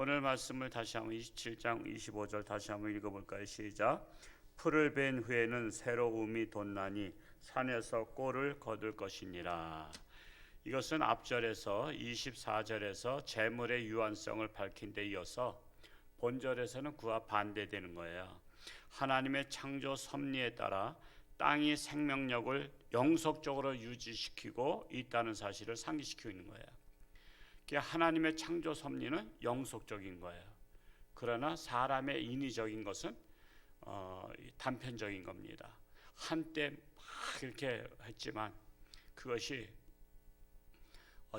오늘 말씀을 다시 한번 27장 25절 다시 한번 읽어볼까요? 시작. 풀을 벤 후에는 새로움이 돋나니 산에서 꼴을 거둘 것이니라. 이것은 앞절에서 24절에서 재물의 유한성을 밝힌 데 이어서 본절에서는 그와 반대되는 거예요. 하나님의 창조 섭리에 따라 땅이 생명력을 영속적으로 유지시키고 있다는 사실을 상기시키고 있는 거예요. 하나님의 창조 섭리는 영속적인 거예요. 그러나 사람의 인위적인 것은 단편적인 겁니다. 한때 막 이렇게 했지만 그것이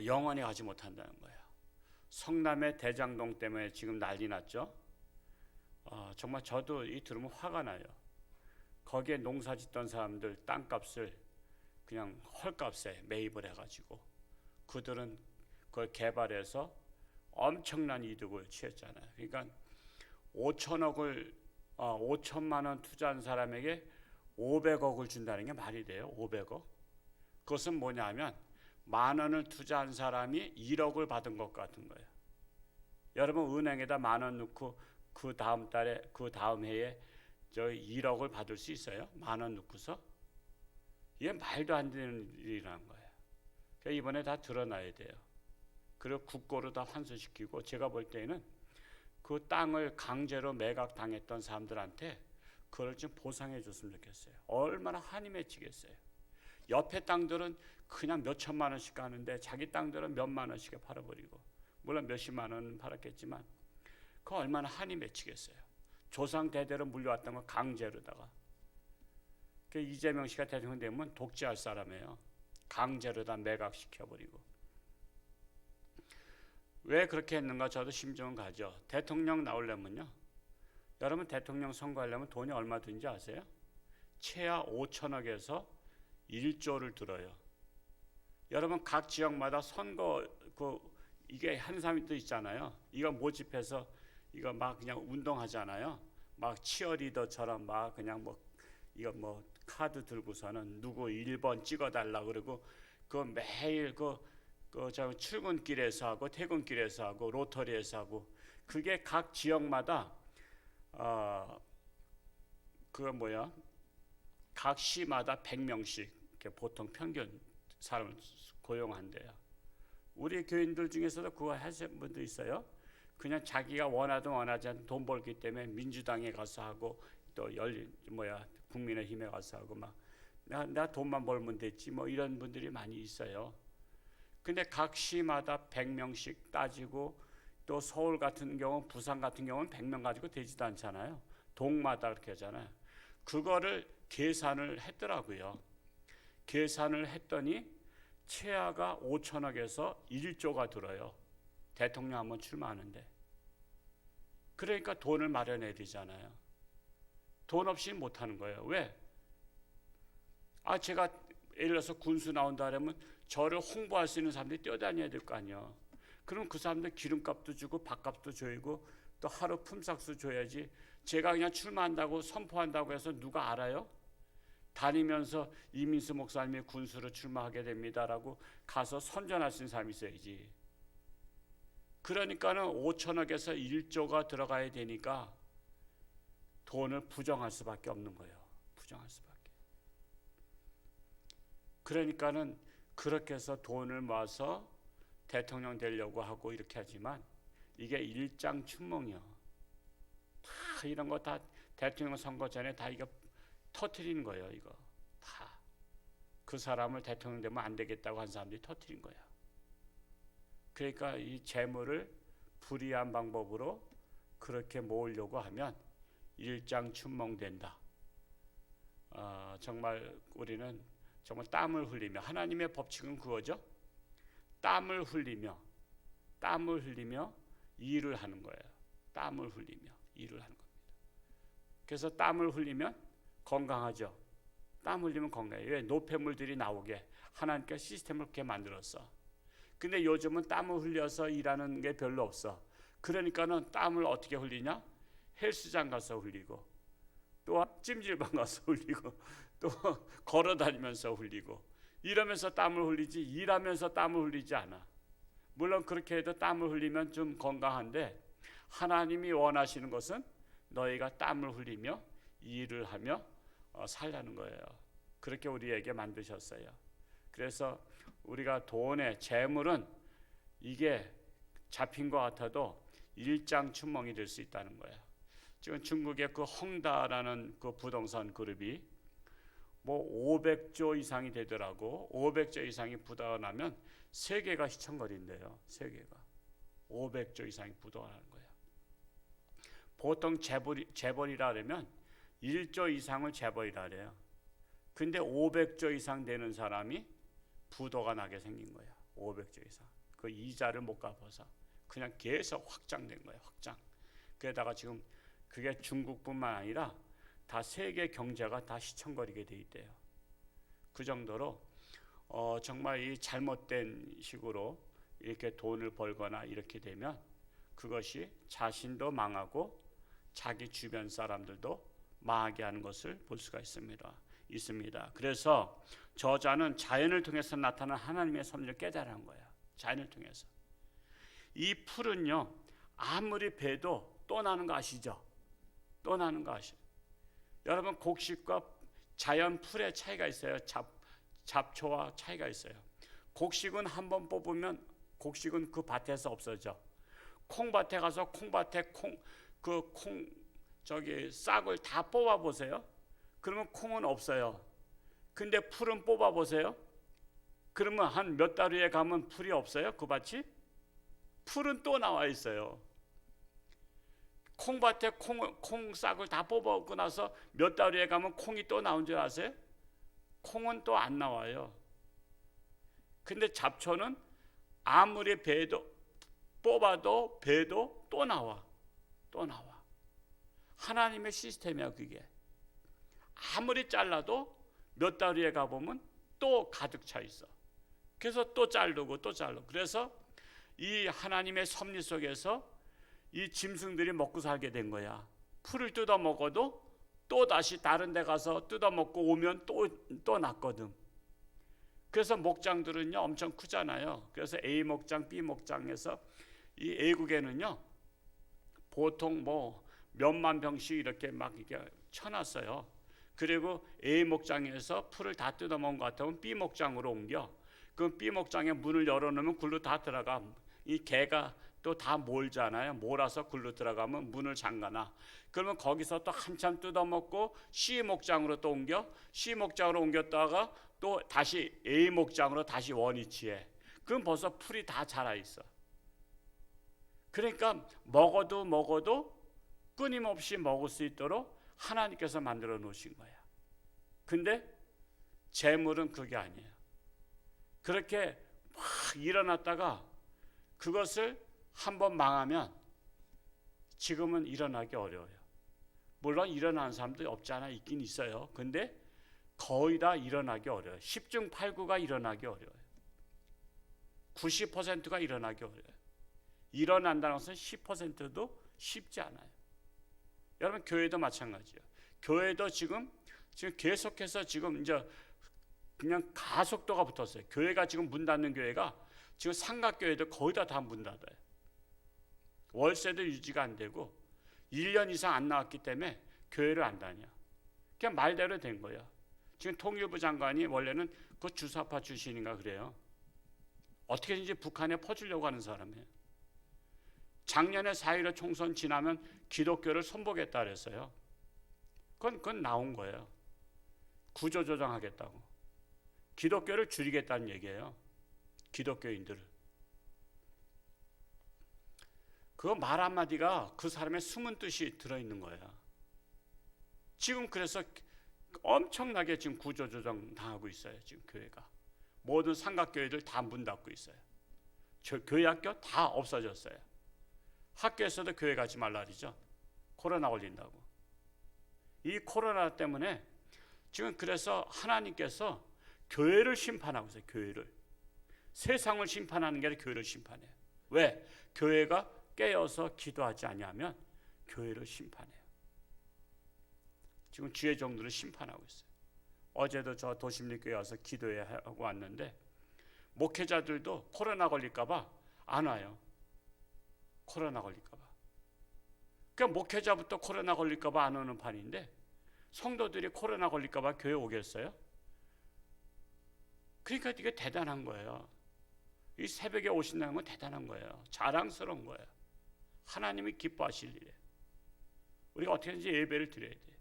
영원히 가지 못한다는 거예요. 성남의 대장동 때문에 지금 난리 났죠. 정말 저도 이 들으면 화가 나요. 거기에 농사 짓던 사람들 땅값을 그냥 헐값에 매입을 해가지고 그들은 그걸 개발해서 엄청난 이득을 취했잖아요. 그러니까 5천만 원 투자한 사람에게 500억을 준다는 게 말이 돼요? 500억? 그것은 뭐냐면 10,000원을 투자한 사람이 1억을 받은 것 같은 거예요. 여러분 은행에다 10,000원 넣고 그 다음 달에 그 다음 해에 저 1억을 받을 수 있어요? 10,000원 넣고서? 이게 말도 안 되는 일이라는 거예요. 그러니까 이번에 다 드러나야 돼요. 그리고 국고로 다 환수시키고, 제가 볼 때는 그 땅을 강제로 매각당했던 사람들한테 그걸 좀 보상해 줬으면 좋겠어요. 얼마나 한이 맺히겠어요. 옆에 땅들은 그냥 몇 천만 원씩 가는데 자기 땅들은 몇만 원씩에 팔아버리고, 물론 몇십만 원 팔았겠지만 그 얼마나 한이 맺히겠어요. 조상 대대로 물려왔던 거 강제로다가. 이재명 씨가 대통령 되면 독재할 사람이에요. 강제로 다 매각시켜버리고. 왜 그렇게 했는가 저도 심정은 가죠. 대통령 나오려면요, 여러분 대통령 선거하려면 돈이 얼마 드는지 아세요? 최하 5천억에서 1조를 들어요. 여러분 각 지역마다 선거 이게 한 사람도 있잖아요. 이거 모집해서 이거 막 그냥 운동하잖아요. 막 치어리더처럼 막 그냥 이거 카드 들고서는 누구 1번 찍어달라 그러고 그 매일 출근길에서 하고 퇴근길에서 하고 로터리에서 하고, 그게 각 지역마다 각 시마다 100명씩 보통 평균 사람을 고용한대요. 우리 교인들 중에서도 그거 하시는 분도 있어요. 그냥 자기가 원하든 원하지 않든 돈 벌기 때문에 민주당에 가서 하고 또 국민의힘에 가서 하고 막 나 돈만 벌면 됐지 이런 분들이 많이 있어요. 근데 각 시마다 100명씩 따지고, 또 서울 같은 경우 부산 같은 경우는 100명 가지고 되지도 않잖아요. 동마다 그렇게 하잖아요. 그거를 계산을 했더라고요. 계산을 했더니 최하가 5천억에서 1조가 들어요. 대통령 한번 출마하는데. 그러니까 돈을 마련해야 되잖아요. 돈 없이는 못하는 거예요. 왜? 제가 예를 들어서 군수 나온다 하면 저를 홍보할 수 있는 사람들이 뛰어다녀야 될 거 아니에요. 그럼 그 사람들 기름값도 주고 밥값도 줘야고 또 하루 품삯도 줘야지. 제가 그냥 출마한다고 선포한다고 해서 누가 알아요? 다니면서 이민수 목사님이 군수로 출마하게 됩니다라고 가서 선전할 수 있는 사람이 있어야지. 그러니까는 5천억에서 1조가 들어가야 되니까 돈을 부정할 수밖에 없는 거예요. 부정할 수밖에. 그러니까는 그렇게 해서 돈을 모아서 대통령 되려고 하고 이렇게 하지만 이게 일장춘몽이요. 다 이런 거 다 대통령 선거 전에 다 이거 터트리는 거예요. 이거 다 그 사람을 대통령 되면 안 되겠다고 한 사람들이 터트린 거야. 그러니까 이 재물을 불이한 방법으로 그렇게 모으려고 하면 일장춘몽된다. 정말 우리는 정말 땀을 흘리며, 하나님의 법칙은 그거죠. 땀을 흘리며 일을 하는 거예요. 땀을 흘리며 일을 하는 겁니다. 그래서 땀을 흘리면 건강하죠. 땀 흘리면 건강해요. 왜? 노폐물들이 나오게 하나님께서 시스템을 그렇게 만들었어. 근데 요즘은 땀을 흘려서 일하는 게 별로 없어. 그러니까는 땀을 어떻게 흘리냐? 헬스장 가서 흘리고, 또 찜질방 가서 흘리고, 또 걸어다니면서 흘리고, 이러면서 땀을 흘리지 일하면서 땀을 흘리지 않아. 물론 그렇게 해도 땀을 흘리면 좀 건강한데 하나님이 원하시는 것은 너희가 땀을 흘리며 일을 하며 살라는 거예요. 그렇게 우리에게 만드셨어요. 그래서 우리가 돈의 재물은 이게 잡힌 것 같아도 일장춘몽이 될 수 있다는 거예요. 지금 중국의 그 헝다라는 그 부동산 그룹이 뭐 500조 이상이 되더라고. 500조 이상이 부도가 나면 세계가 휘청거린대요. 세계가 500조 이상이 부도가 나는 거예요. 보통 재벌이라 하면 1조 이상을 재벌이라 그래요. 근데 500조 이상 되는 사람이 부도가 나게 생긴 거예요. 500조 이상. 그 이자를 못 갚아서 그냥 계속 확장된 거예요. 확장. 그러다가 지금 그게 중국뿐만 아니라 다 세계 경제가 다 시청거리게 돼 있대요. 그 정도로 정말 이 잘못된 식으로 이렇게 돈을 벌거나 이렇게 되면 그것이 자신도 망하고 자기 주변 사람들도 망하게 하는 것을 볼 수가 있습니다. 그래서 저자는 자연을 통해서 나타난 하나님의 섭리를 깨달은 거예요. 자연을 통해서. 이 풀은요, 아무리 베도 또 나는 거 아시죠? 또 나는 거 아시죠? 여러분, 곡식과 자연 풀의 차이가 있어요. 잡초와 차이가 있어요. 곡식은 한번 뽑으면 곡식은 그 밭에서 없어져. 콩밭에 가서 콩밭에 싹을 다 뽑아 보세요. 그러면 콩은 없어요. 근데 풀은 뽑아 보세요. 그러면 한 몇 달 후에 가면 풀이 없어요. 그 밭이? 풀은 또 나와 있어요. 콩밭에 콩 싹을 다 뽑아오고 나서 몇 달 후에 가면 콩이 또 나온 줄 아세요? 콩은 또 안 나와요. 근데 잡초는 아무리 뽑아도 베도 또 나와. 하나님의 시스템이야 그게. 아무리 잘라도 몇 달 후에 가보면 또 가득 차 있어. 그래서 또 자르고. 그래서 이 하나님의 섭리 속에서 이 짐승들이 먹고 살게 된 거야. 풀을 뜯어 먹어도 또 다시 다른 데 가서 뜯어 먹고 오면 또 났거든. 그래서 목장들은요 엄청 크잖아요. 그래서 A 목장, B 목장에서 이 애국에는요 보통 뭐 몇만 병씩 이렇게 막 이렇게 쳐놨어요. 그리고 A 목장에서 풀을 다 뜯어 먹은 것 같으면 B 목장으로 옮겨. 그 B 목장에 문을 열어놓으면 굴로 다 들어가. 이 개가 또 다 몰잖아요. 몰아서 굴로 들어가면 문을 잠가놔. 그러면 거기서 또 한참 뜯어먹고 C 목장으로 또 옮겨. C 목장으로 옮겼다가 또 다시 A 목장으로 다시 원위치해. 그럼 벌써 풀이 다 자라 있어. 그러니까 먹어도 끊임없이 먹을 수 있도록 하나님께서 만들어 놓으신 거야. 근데 재물은 그게 아니에요. 그렇게 막 일어났다가 그것을 한번 망하면 지금은 일어나기 어려워요. 물론 일어나는 사람도 없지 않아 있긴 있어요. 근데 거의 다 일어나기 어려워요. 10중 8구가 일어나기 어려워요. 90%가 일어나기 어려워요. 일어난다는 것은 10%도 쉽지 않아요. 여러분 교회도 마찬가지예요. 교회도 지금 계속해서 지금 이제 그냥 가속도가 붙었어요. 교회가 지금 문 닫는 교회가 지금 삼각교회도 거의 다 문 닫아요. 월세도 유지가 안 되고 1년 이상 안 나왔기 때문에 교회를 안 다녀. 그냥 말대로 된 거야. 지금 통일부 장관이 원래는 그 주사파 출신인가 그래요. 어떻게든지 북한에 퍼주려고 하는 사람이에요. 작년에 4.15 총선 지나면 기독교를 손보겠다 그랬어요. 그건 나온 거예요. 구조조정하겠다고. 기독교를 줄이겠다는 얘기예요. 기독교인들을. 그 말 한마디가 그 사람의 숨은 뜻이 들어있는 거예요. 지금 그래서 엄청나게 지금 구조조정 당하고 있어요. 지금 교회가. 모든 삼각교회들 다 문 닫고 있어요. 교회 학교 다 없어졌어요. 학교에서도 교회 가지 말라 그러죠. 코로나 걸린다고. 이 코로나 때문에 지금 그래서 하나님께서 교회를 심판하고 있어요. 교회를. 세상을 심판하는 게 아니라 교회를 심판해요. 왜? 교회가 깨어서 기도하지 아니하면 교회를 심판해요. 지금 주의 종들을 심판하고 있어요. 어제도 저 도심리교회 와서 기도하고 왔는데 목회자들도 코로나 걸릴까 봐 안 와요. 코로나 걸릴까 봐. 그러니까 목회자부터 코로나 걸릴까 봐 안 오는 판인데 성도들이 코로나 걸릴까 봐 교회 오겠어요? 그러니까 이게 대단한 거예요. 이 새벽에 오신다는 건 대단한 거예요. 자랑스러운 거예요. 하나님이 기뻐하실 일이에요. 우리가 어떻게든지 예배를 드려야 돼.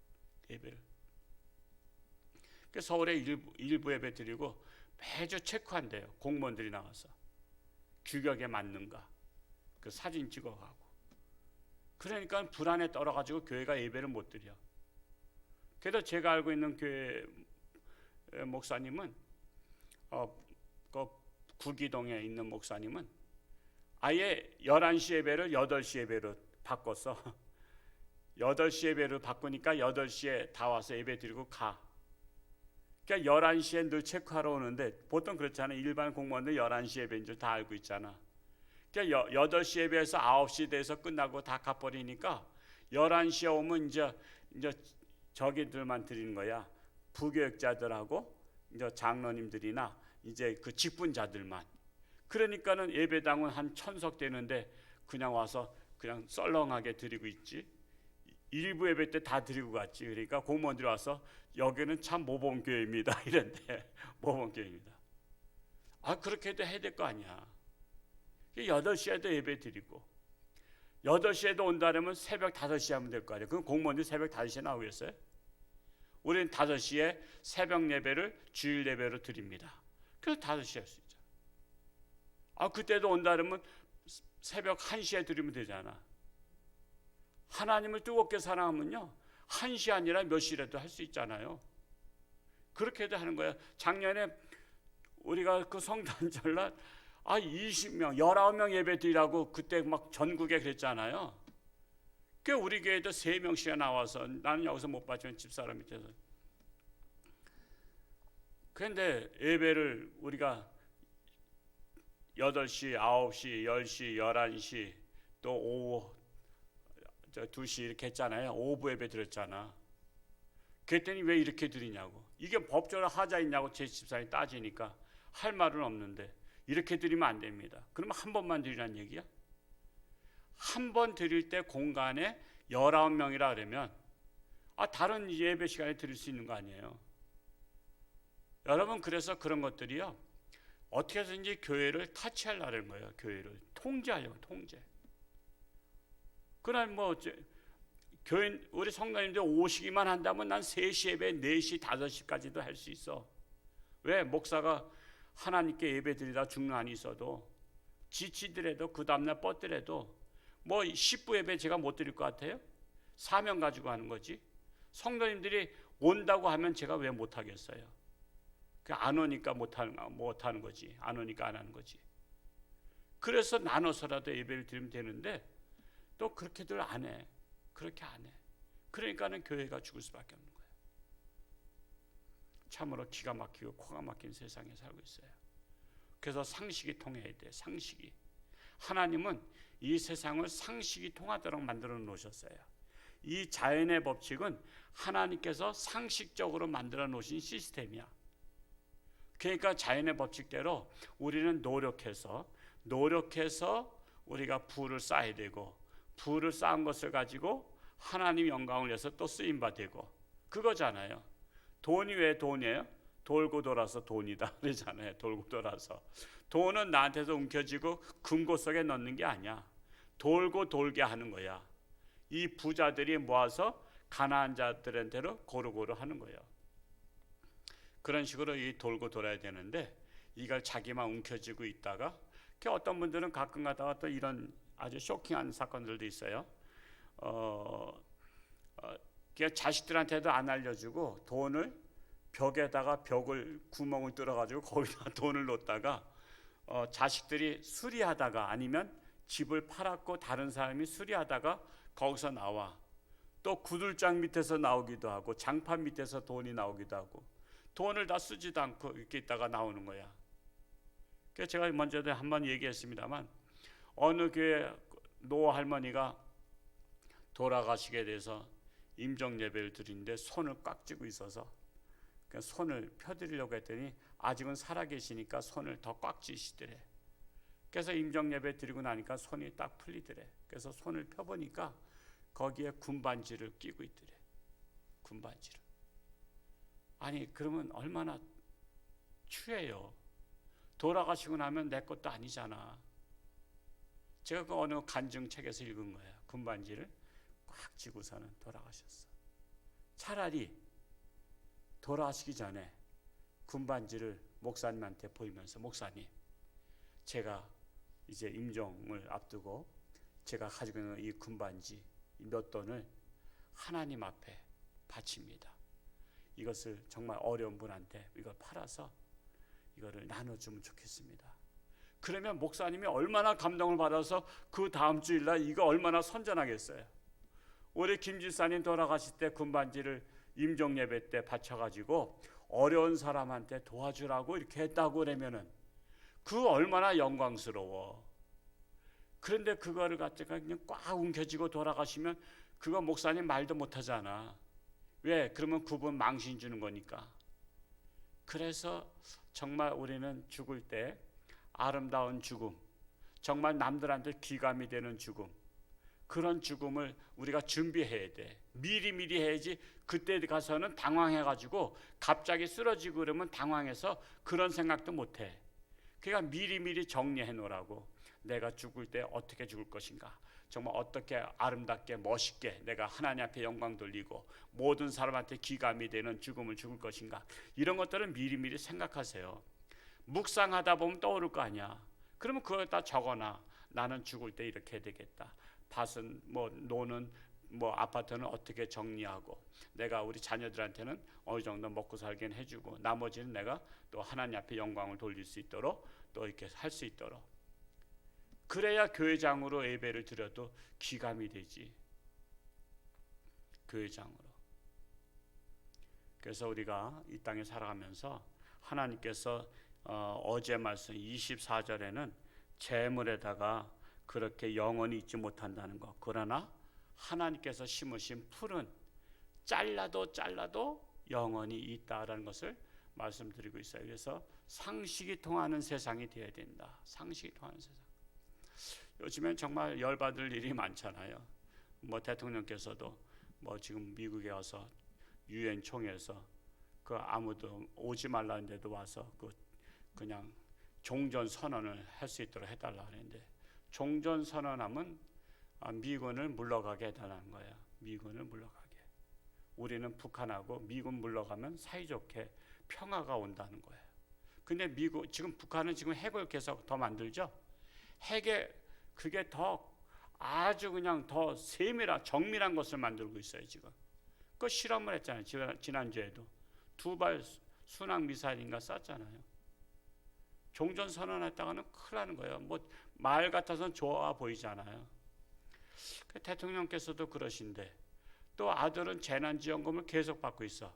예배를. 그래서 서울에 일부 예배 드리고 매주 체크한대요. 공무원들이 나와서 규격에 맞는가 그 사진 찍어가고. 그러니까 불안에 떨어가지고 교회가 예배를 못 드려. 그래도 제가 알고 있는 교회 목사님은 그 구기동에 있는 목사님은 아예 11시 예배를 8시 예배로 바꿨어. 8시 예배를 바꾸니까 8시에 다 와서 예배 드리고 가. 그러니까 11시에 늘 체크하러 오는데 보통 그렇잖아요. 일반 공무원들 11시 예배인 줄 다 알고 있잖아. 그러니까 8시 예배에서 9시 돼서 끝나고 다 가버리니까 11시에 오면 이제 저기들만 드리는 거야. 부교육자들하고 이제 장로님들이나 이제 그 직분자들만. 그러니까는 예배당은 한 1000석 되는데 그냥 와서 그냥 썰렁하게 드리고 있지. 일부 예배 때 다 드리고 갔지. 그러니까 공무원들이 와서 여기는 참 모범교회입니다. 이런데 모범교회입니다. 아 그렇게도 해야 될 거 아니야. 8시에도 예배 드리고 8시에도 온다면 새벽 5시에 하면 될 거 아니야. 그럼 공무원들이 새벽 5시에 나오겠어요? 우리는 5시에 새벽 예배를 주일 예배로 드립니다. 그래서 5시에 할 수 있잖아. 아 그때도 온다면 새벽 1시에 드리면 되잖아. 하나님을 뜨겁게 사랑하면요 1시 아니라 몇 시라도 할 수 있잖아요. 그렇게도 하는 거야. 작년에 우리가 그 성탄절날 20명 19명 예배 드리라고 그때 막 전국에 그랬잖아요. 그 우리 교회도 3명씩이나 나와서 나는 여기서 못 봤지만 집사람 밑에서. 그런데 예배를 우리가 8시, 9시, 10시, 11시 또 오후 2시 이렇게 했잖아요. 오후 예배 드렸잖아. 그랬더니 왜 이렇게 드리냐고. 이게 법적으로 하자 있냐고 제 집사람이 따지니까 할 말은 없는데 이렇게 드리면 안 됩니다. 그러면 한 번만 드리라는 얘기야? 한 번 드릴 때 공간에 19명이라 그러면 다른 예배 시간에 드릴 수 있는 거 아니에요. 여러분 그래서 그런 것들이요 어떻게 해서든지 교회를 타치하려는 거예요. 교회를 통제하려고. 통제. 그날 교인 우리 성도님들 오시기만 한다면 난 3시 예배 4시 5시까지도 할 수 있어. 왜? 목사가 하나님께 예배 드리다 죽는 한이 있어도 지치더라도 그 다음날 뻗더라도 10부 예배 제가 못 드릴 것 같아요? 사명 가지고 하는 거지. 성도님들이 온다고 하면 제가 왜 못 하겠어요? 안 오니까 못 하는 거지. 안 오니까 안 하는 거지. 그래서 나눠서라도 예배를 드리면 되는데 또 그렇게들 안 해. 그렇게 안 해. 그러니까는 교회가 죽을 수밖에 없는 거예요. 참으로 기가 막히고 코가 막힌 세상에 살고 있어요. 그래서 상식이 통해야 돼. 상식이. 하나님은 이 세상을 상식이 통하도록 만들어 놓으셨어요. 이 자연의 법칙은 하나님께서 상식적으로 만들어 놓으신 시스템이야. 그러니까 자연의 법칙대로 우리는 노력해서 우리가 부를 쌓아야 되고 부를 쌓은 것을 가지고 하나님 영광을 위해서 또 쓰임받고 그거잖아요. 돈이 왜 돈이에요? 돌고 돌아서 돈이다 그러잖아요. 돌고 돌아서. 돈은 나한테서 움켜쥐고 금고 속에 넣는 게 아니야. 돌고 돌게 하는 거야. 이 부자들이 모아서 가난한 자들한테로 고루고루 하는 거예요. 그런 식으로 이 돌고 돌아야 되는데 이걸 자기만 움켜쥐고 있다가 어떤 분들은 가끔 가다가 또 이런 아주 쇼킹한 사건들도 있어요. 자식들한테도 안 알려주고 돈을 벽에다가 구멍을 뚫어가지고 거기다 돈을 놓다가 자식들이 수리하다가 아니면 집을 팔았고 다른 사람이 수리하다가 거기서 나와. 또 구들장 밑에서 나오기도 하고 장판 밑에서 돈이 나오기도 하고 돈을 다 쓰지도 않고 이렇게 있다가 나오는 거야. 그래서 제가 먼저도 한번 얘기했습니다만 어느 교회 노 할머니가 돌아가시게 돼서 임종 예배를 드리는데 손을 꽉 쥐고 있어서 손을 펴드리려고 했더니 아직은 살아계시니까 손을 더 꽉 쥐시더래. 그래서 임종 예배 드리고 나니까 손이 딱 풀리더래. 그래서 손을 펴보니까 거기에 군반지를 끼고 있더래. 군반지를. 아니 그러면 얼마나 추해요. 돌아가시고 나면 내 것도 아니잖아. 제가 그 어느 간증책에서 읽은 거예요. 군반지를 꽉 쥐고서는 돌아가셨어. 차라리 돌아가시기 전에 군반지를 목사님한테 보이면서, 목사님, 제가 이제 임종을 앞두고 제가 가지고 있는 이 군반지 몇 돈을 하나님 앞에 바칩니다. 이것을 정말 어려운 분한테 이걸 팔아서 이거를 나눠주면 좋겠습니다. 그러면 목사님이 얼마나 감동을 받아서 그 다음 주일날 이거 얼마나 선전하겠어요. 우리 김집사님 돌아가실 때 군반지를 임종 예배 때 바쳐가지고 어려운 사람한테 도와주라고 이렇게 했다고 그러면은 그 얼마나 영광스러워. 그런데 그거를 갖다가 그냥 꽉 움켜쥐고 돌아가시면 그거 목사님 말도 못하잖아. 왜? 그러면 그분 망신 주는 거니까. 그래서 정말 우리는 죽을 때 아름다운 죽음, 정말 남들한테 귀감이 되는 죽음, 그런 죽음을 우리가 준비해야 돼. 미리미리 해야지 그때 가서는 당황해가지고 갑자기 쓰러지고 그러면 당황해서 그런 생각도 못해. 그러니까 미리미리 정리해 놓으라고. 내가 죽을 때 어떻게 죽을 것인가, 정말 어떻게 아름답게 멋있게 내가 하나님 앞에 영광 돌리고 모든 사람한테 귀감이 되는 죽음을 죽을 것인가, 이런 것들은 미리미리 생각하세요. 묵상하다 보면 떠오를 거 아니야. 그러면 그걸 다 적어놔. 나는 죽을 때 이렇게 해야 되겠다. 밭은 노는 아파트는 어떻게 정리하고, 내가 우리 자녀들한테는 어느 정도 먹고 살긴 해주고, 나머지는 내가 또 하나님 앞에 영광을 돌릴 수 있도록 또 이렇게 할 수 있도록. 그래야 교회장으로 예배를 드려도 귀감이 되지. 교회장으로. 그래서 우리가 이 땅에 살아가면서 하나님께서 어제 말씀 24절에는 재물에다가 그렇게 영원히 있지 못한다는 것, 그러나 하나님께서 심으신 풀은 잘라도 영원히 있다라는 것을 말씀드리고 있어요. 그래서 상식이 통하는 세상이 되어야 된다. 상식이 통하는 세상. 요즘엔 정말 열받을 일이 많잖아요. 대통령께서도 지금 미국에 와서 유엔 총회에서 그 아무도 오지 말라는데도 와서 그냥 종전 선언을 할 수 있도록 해달라 하는데, 종전 선언하면 미군을 물러가게 해달라는 거예요. 미군을 물러가게. 우리는 북한하고 미군 물러가면 사이좋게 평화가 온다는 거예요. 근데 지금 북한은 지금 핵을 계속 더 만들죠. 핵에 그게 더 아주 그냥 더 정밀한 것을 만들고 있어요. 지금 그 실험을 했잖아요. 지난주에도 2발 순항 미사일인가 쐈잖아요. 종전 선언했다가는 큰일 나는 거예요. 말 같아서는 좋아 보이잖아요. 대통령께서도 그러신데, 또 아들은 재난지원금을 계속 받고 있어.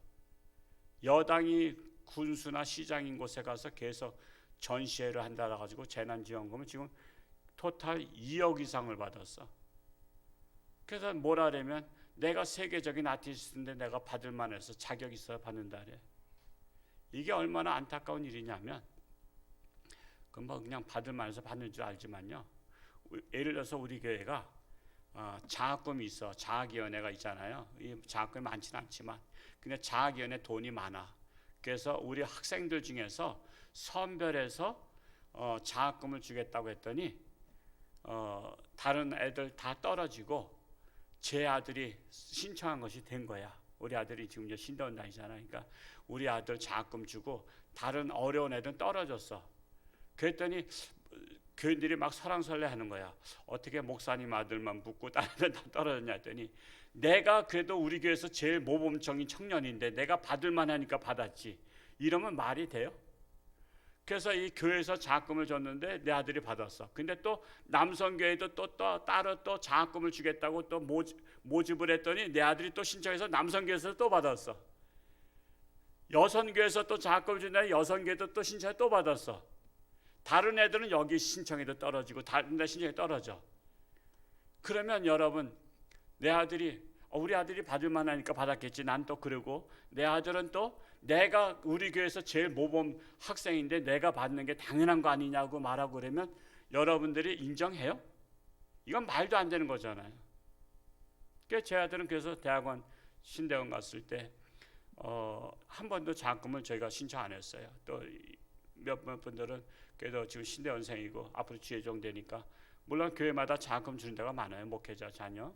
여당이 군수나 시장인 곳에 가서 계속 전시회를 한다라 가지고 재난지원금을 지금 토탈 2억 이상을 받았어. 그래서 뭐라 하려면 내가 세계적인 아티스트인데 내가 받을 만해서 자격 있어야 받는다 그래. 이게 얼마나 안타까운 일이냐면, 그냥 받을 만해서 받는 줄 알지만요, 예를 들어서 우리 교회가 장학금이 있어. 장학위원회가 있잖아요. 이 장학금이 많지는 않지만 근데 장학위원회 돈이 많아. 그래서 우리 학생들 중에서 선별해서 장학금을 주겠다고 했더니 다른 애들 다 떨어지고 제 아들이 신청한 것이 된 거야. 우리 아들이 지금 이제 신대원 다니잖아요. 그러니까 우리 아들 장학금 주고 다른 어려운 애들은 떨어졌어. 그랬더니 교인들이 막 설왕설래 하는 거야. 어떻게 목사님 아들만 붙고 다른 애들 다 떨어졌냐 했더니, 내가 그래도 우리 교회에서 제일 모범적인 청년인데 내가 받을 만하니까 받았지. 이러면 말이 돼요? 그래서 이 교회에서 장학금을 줬는데 내 아들이 받았어. 근데 또 남성교회도 또 따로 또 장학금을 주겠다고 또 모집을 했더니 내 아들이 또 신청해서 남성교회에서 또 받았어. 여성교회에서 또 장학금을 준다니 여성교회도 또 신청해 또 받았어. 다른 애들은 여기 신청해도 떨어지고 다른 데 신청해 떨어져. 그러면 여러분, 내 아들이 우리 아들이 받을 만하니까 받았겠지. 난 또 그러고 내 아들은 또 내가 우리 교회에서 제일 모범 학생인데 내가 받는 게 당연한 거 아니냐고 말하고 그러면 여러분들이 인정해요? 이건 말도 안 되는 거잖아요. 제 아들은 그래서 대학원 신대원 갔을 때 한 번도 장학금을 저희가 신청 안 했어요. 또 몇몇 분들은 그래도 지금 신대원생이고 앞으로 주예종 되니까 물론 교회마다 장학금 주는 데가 많아요. 목회자 자녀.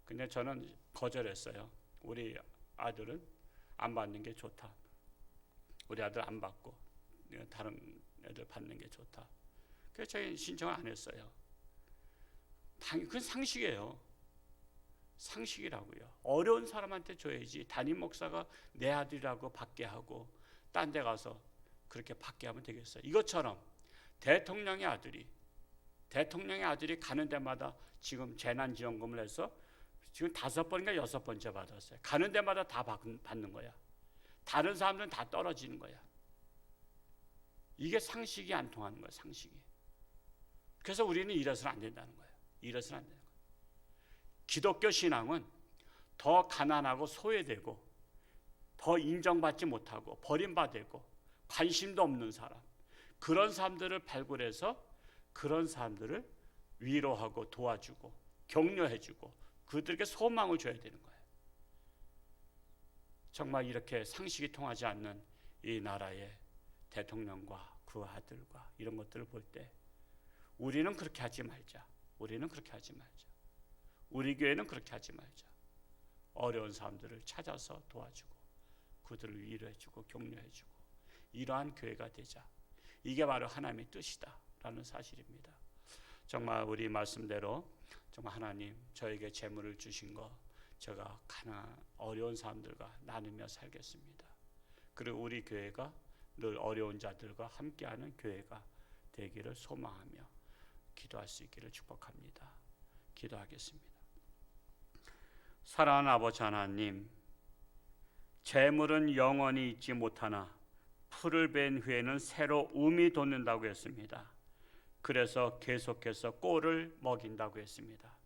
근데 저는 거절했어요. 우리 아들은 안 받는 게 좋다. 우리 아들 안 받고 다른 애들 받는 게 좋다. 그래서 저희 신청을 안 했어요. 그건 상식이에요. 상식이라고요. 어려운 사람한테 줘야지. 담임 목사가 내 아들이라고 받게 하고 딴 데 가서 그렇게 받게 하면 되겠어요. 이것처럼 대통령의 아들이 가는 데마다 지금 재난지원금을 해서 지금 5번인가 6번째 받았어요. 가는 데마다 다 받는 거야. 다른 사람들은 다 떨어지는 거야. 이게 상식이 안 통하는 거야. 상식이. 그래서 우리는 이래서는 안 된다는 거예요. 이래서는 안 되는 거예요. 기독교 신앙은 더 가난하고 소외되고 더 인정받지 못하고 버림받고 관심도 없는 사람, 그런 사람들을 발굴해서 그런 사람들을 위로하고 도와주고 격려해주고 그들에게 소망을 줘야 되는 거예요. 정말 이렇게 상식이 통하지 않는 이 나라의 대통령과 그 아들과 이런 것들을 볼 때 우리는 그렇게 하지 말자. 우리는 그렇게 하지 말자. 우리 교회는 그렇게 하지 말자. 어려운 사람들을 찾아서 도와주고 그들을 위로해주고 격려해주고 이러한 교회가 되자. 이게 바로 하나님의 뜻이다라는 사실입니다. 정말 우리 말씀대로 정말 하나님 저에게 재물을 주신 거 제가 어려운 사람들과 나누며 살겠습니다. 그리고 우리 교회가 늘 어려운 자들과 함께하는 교회가 되기를 소망하며 기도할 수 있기를 축복합니다. 기도하겠습니다. 사랑하는 아버지 하나님, 재물은 영원히 있지 못하나 풀을 벤 후에는 새로 움이 돋는다고 했습니다. 그래서 계속해서 꼴을 먹인다고 했습니다.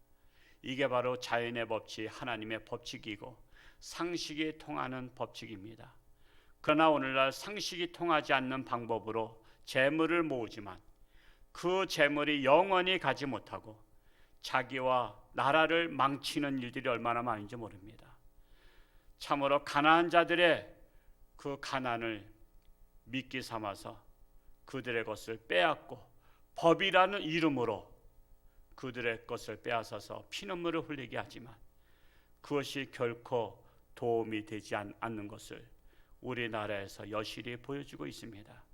이게 바로 자연의 법칙, 하나님의 법칙이고 상식이 통하는 법칙입니다. 그러나 오늘날 상식이 통하지 않는 방법으로 재물을 모으지만 그 재물이 영원히 가지 못하고 자기와 나라를 망치는 일들이 얼마나 많은지 모릅니다. 참으로 가난한 자들의 그 가난을 미끼 삼아서 그들의 것을 빼앗고 법이라는 이름으로 그들의 것을 빼앗아서 피눈물을 흘리게 하지만 그것이 결코 도움이 되지 않는 것을 우리나라에서 여실히 보여주고 있습니다.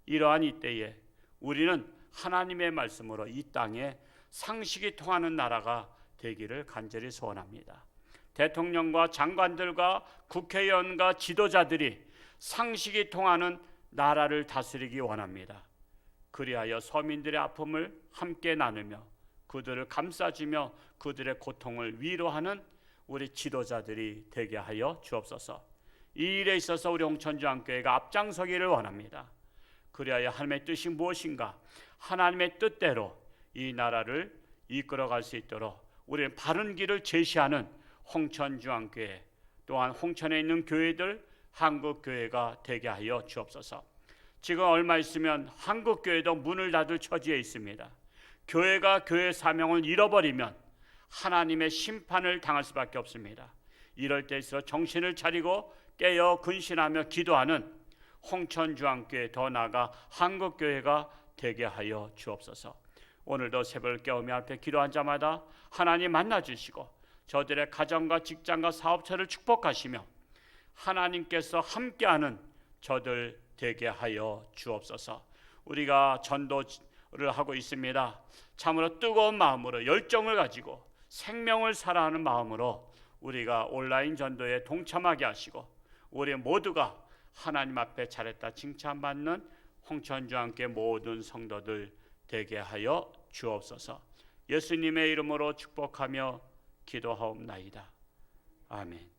이러한 이때에 우리는 하나님의 말씀으로 이 땅에 상식이 통하는 나라가 되기를 간절히 소원합니다. 대통령과 장관들과 국회의원과 지도자들이 상식이 통하는 나라를 다스리기 원합니다. 그리하여 서민들의 아픔을 함께 나누며 그들을 감싸주며 그들의 고통을 위로하는 우리 지도자들이 되게 하여 주옵소서. 이 일에 있어서 우리 홍천주안교회가 앞장서기를 원합니다. 그리하여 하나님의 뜻이 무엇인가, 하나님의 뜻대로 이 나라를 이끌어갈 수 있도록 우리는 바른 길을 제시하는 홍천주안교회, 또한 홍천에 있는 교회들, 한국교회가 되게 하여 주옵소서. 지금 얼마 있으면 한국교회도 문을 닫을 처지에 있습니다. 교회가 교회 사명을 잃어버리면 하나님의 심판을 당할 수밖에 없습니다. 이럴 때일수록 정신을 차리고 깨어 근신하며 기도하는 홍천주안교회, 더 나아가 한국교회가 되게 하여 주옵소서. 오늘도 새벽을 깨우며 앞에 기도한 자마다 하나님 만나주시고 저들의 가정과 직장과 사업처를 축복하시며 하나님께서 함께하는 저들 되게 하여 주옵소서. 우리가 전도를 하고 있습니다. 참으로 뜨거운 마음으로 열정을 가지고 생명을 사랑하는 마음으로 우리가 온라인 전도에 동참하게 하시고 우리 모두가 하나님 앞에 잘했다 칭찬받는 홍천주안교회 모든 성도들 되게 하여 주옵소서. 예수님의 이름으로 축복하며 기도하옵나이다. 아멘.